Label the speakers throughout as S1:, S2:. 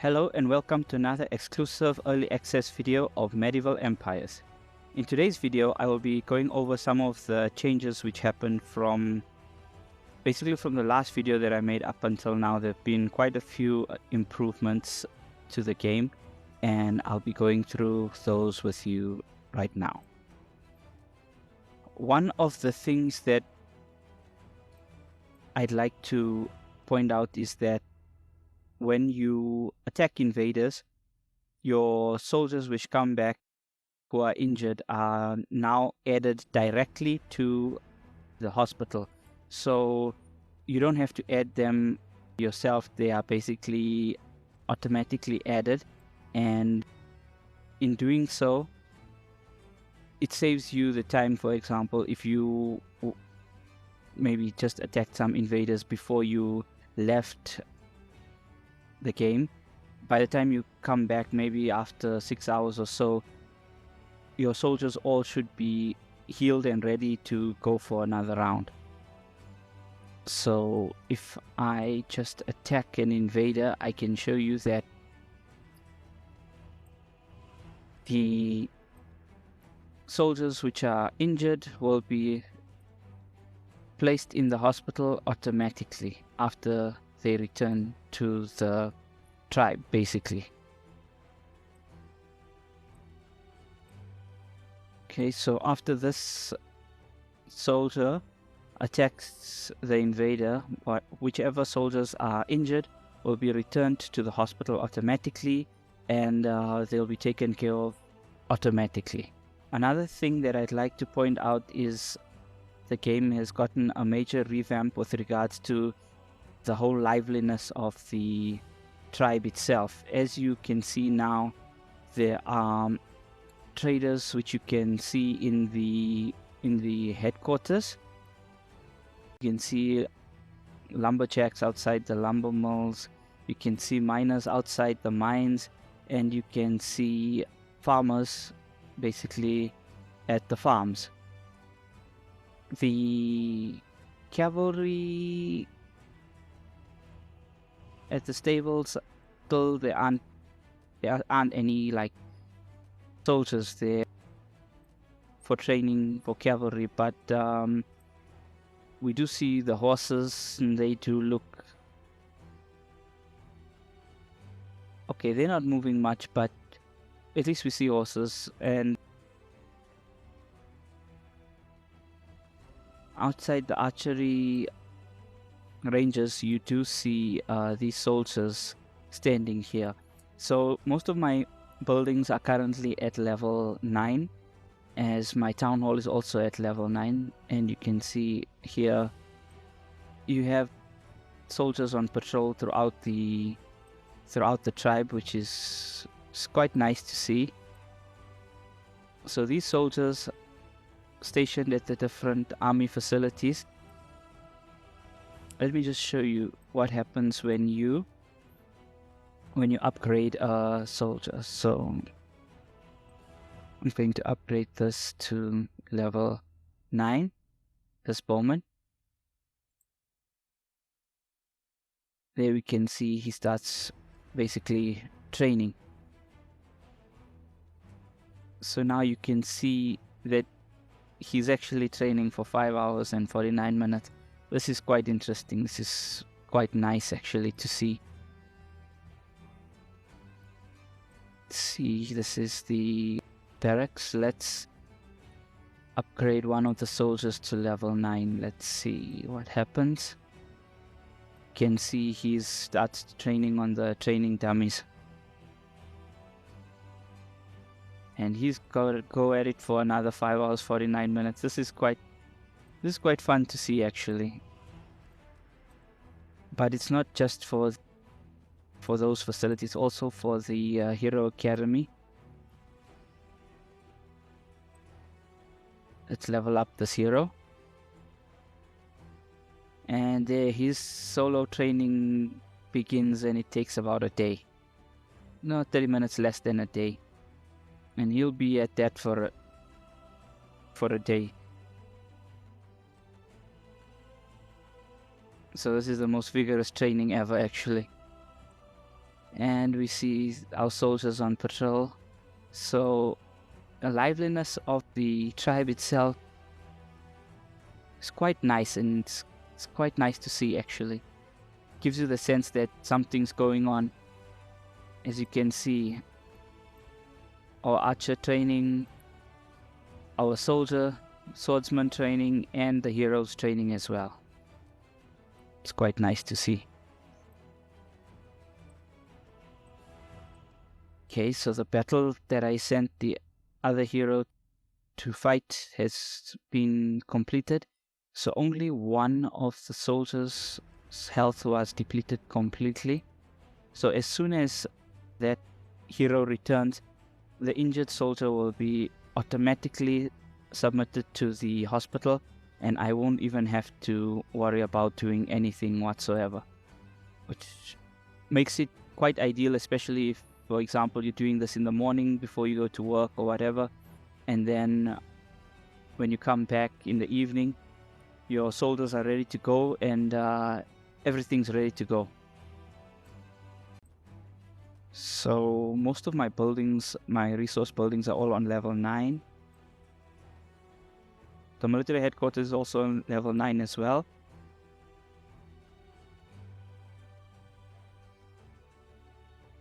S1: Hello and welcome to another exclusive early access video of Medieval Empires. In today's video, I will be going over some of the changes which happened from the last video that I made up until now. There have been quite a few improvements to the game, and I'll be going through those with you right now. One of the things that I'd like to point out is that when you attack invaders, your soldiers which come back who are injured are now added directly to the hospital. So you don't have to add them yourself. They are basically automatically added, and in doing so, it saves you the time. For example, if you maybe just attacked some invaders before you left the game, by the time you come back, maybe after 6 hours or so, your soldiers all should be healed and ready to go for another round. So if I just attack an invader, I can show you that the soldiers which are injured will be placed in the hospital automatically after they return to the tribe, basically. Okay, so after this soldier attacks the invader, whichever soldiers are injured will be returned to the hospital automatically, and they'll be taken care of automatically. Another thing that I'd like to point out is the game has gotten a major revamp with regards to the whole liveliness of the tribe itself. As you can see now, there are traders which you can see in the headquarters. You can see lumberjacks outside the lumber mills, you can see miners outside the mines, and you can see farmers basically at the farms. The cavalry at the stables, still there aren't any like soldiers there for training for cavalry, but we do see the horses, and they do look okay. They're not moving much, but at least we see horses. And outside the archery ranges, you do see these soldiers standing here. So most of my buildings are currently at level 9, as my town hall is also at level 9, and you can see here you have soldiers on patrol throughout the tribe, which is quite nice to see. So these soldiers stationed at the different army facilities. Let me just show you what happens when you upgrade a soldier. So I'm going to upgrade this to level 9, this bowman. There we can see he starts basically training. So now you can see that he's actually training for 5 hours and 49 minutes. This is quite interesting. This is quite nice actually to see. Let's see, this is the barracks. Let's upgrade one of the soldiers to level 9. Let's see what happens. You can see he starts training on the training dummies, and he's got to go at it for another 5 hours 49 minutes. This is quite fun to see actually. But it's not just for those facilities, also for the Hero Academy. Let's level up this hero. And his solo training begins, and it takes about a day. No, 30 minutes, less than a day. And he'll be at that for a day. So this is the most vigorous training ever actually. and we see our soldiers on patrol. So the liveliness of the tribe itself is quite nice, and it's quite nice to see actually. Gives you the sense that something's going on. As you can see, our archer training, our soldier, swordsman training, and the heroes training as well. It's quite nice to see. Okay, so the battle that I sent the other hero to fight has been completed. So only one of the soldiers' health was depleted completely. So as soon as that hero returns, the injured soldier will be automatically submitted to the hospital, and I won't even have to worry about doing anything whatsoever, which makes it quite ideal, especially if, for example, you're doing this in the morning before you go to work or whatever, and then when you come back in the evening, your soldiers are ready to go, and everything's ready to go. So most of my buildings, my resource buildings, are all on level 9. The military headquarters is also on level 9 as well.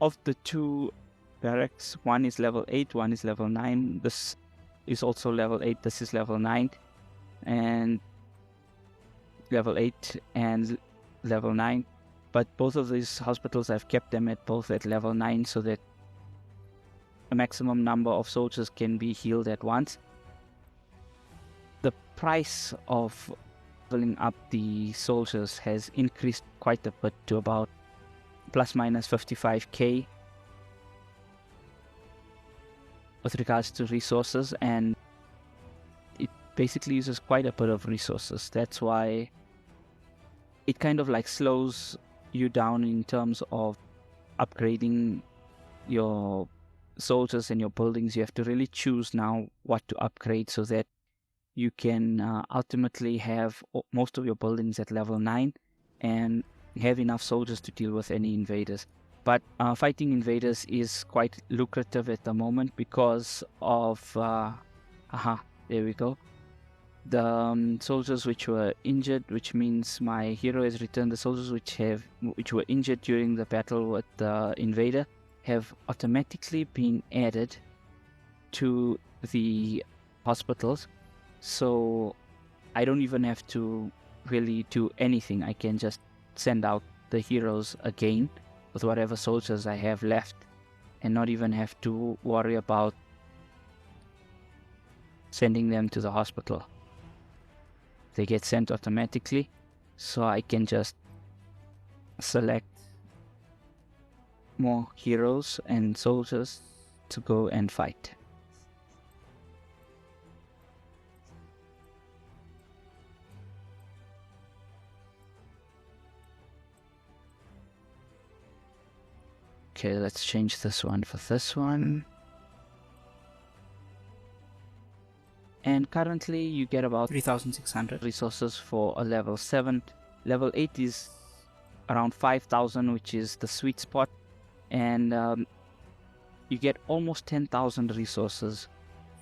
S1: Of the two barracks, one is level 8, one is level 9. This is also level 8, this is level 9. And level 8 and level 9. But both of these hospitals, I've kept them at both at level 9 so that a maximum number of soldiers can be healed at once. The price of leveling up the soldiers has increased quite a bit to about plus minus 55k with regards to resources, and it basically uses quite a bit of resources. That's why it kind of like slows you down in terms of upgrading your soldiers and your buildings. You have to really choose now what to upgrade so that you can ultimately have most of your buildings at level 9 and have enough soldiers to deal with any invaders. But fighting invaders is quite lucrative at the moment because of there we go, the soldiers which were injured, which means my hero has returned. The soldiers which were injured during the battle with the invader have automatically been added to the hospitals, so I don't even have to really do anything. I can just send out the heroes again with whatever soldiers I have left and not even have to worry about sending them to the hospital. They get sent automatically, so I can just select more heroes and soldiers to go and fight. Okay, let's change this one for this one. And currently you get about 3,600 resources for a level 7. Level 8 is around 5,000, which is the sweet spot. And you get almost 10,000 resources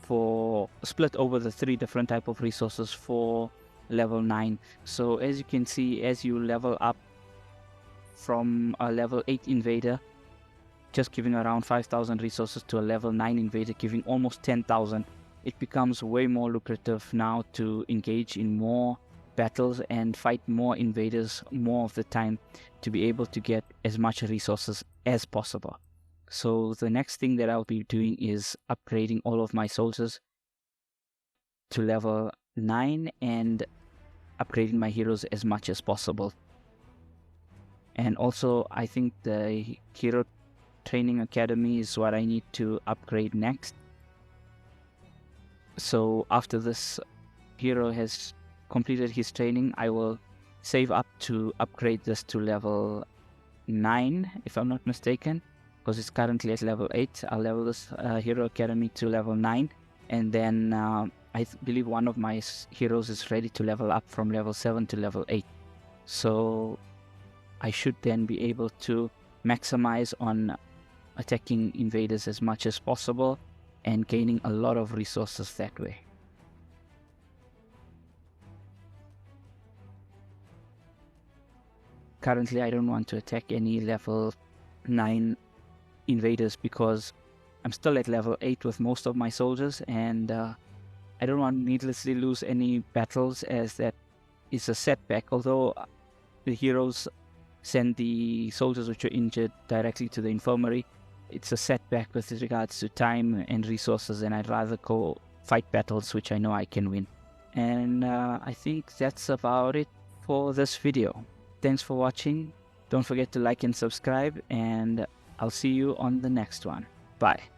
S1: for split over the 3 different type of resources for level 9. So as you can see, as you level up from a level 8 invader, just giving around 5,000 resources, to a level 9 invader giving almost 10,000, it becomes way more lucrative now to engage in more battles and fight more invaders more of the time to be able to get as much resources as possible. So the next thing that I'll be doing is upgrading all of my soldiers to level 9 and upgrading my heroes as much as possible. And also I think the hero training academy is what I need to upgrade next. So after this hero has completed his training, I will save up to upgrade this to level 9 if I'm not mistaken, because it's currently at level 8. I'll level this hero academy to level 9, and then I believe one of my heroes is ready to level up from level 7 to level 8. So I should then be able to maximize on attacking invaders as much as possible and gaining a lot of resources that way. Currently, I don't want to attack any level 9 invaders because I'm still at level 8 with most of my soldiers, and I don't want to needlessly lose any battles, as that is a setback. Although the heroes send the soldiers which are injured directly to the infirmary, it's a setback with regards to time and resources, and I'd rather go fight battles which I know I can win. And I think that's about it for this video. Thanks for watching. Don't forget to like and subscribe, and I'll see you on the next one. Bye.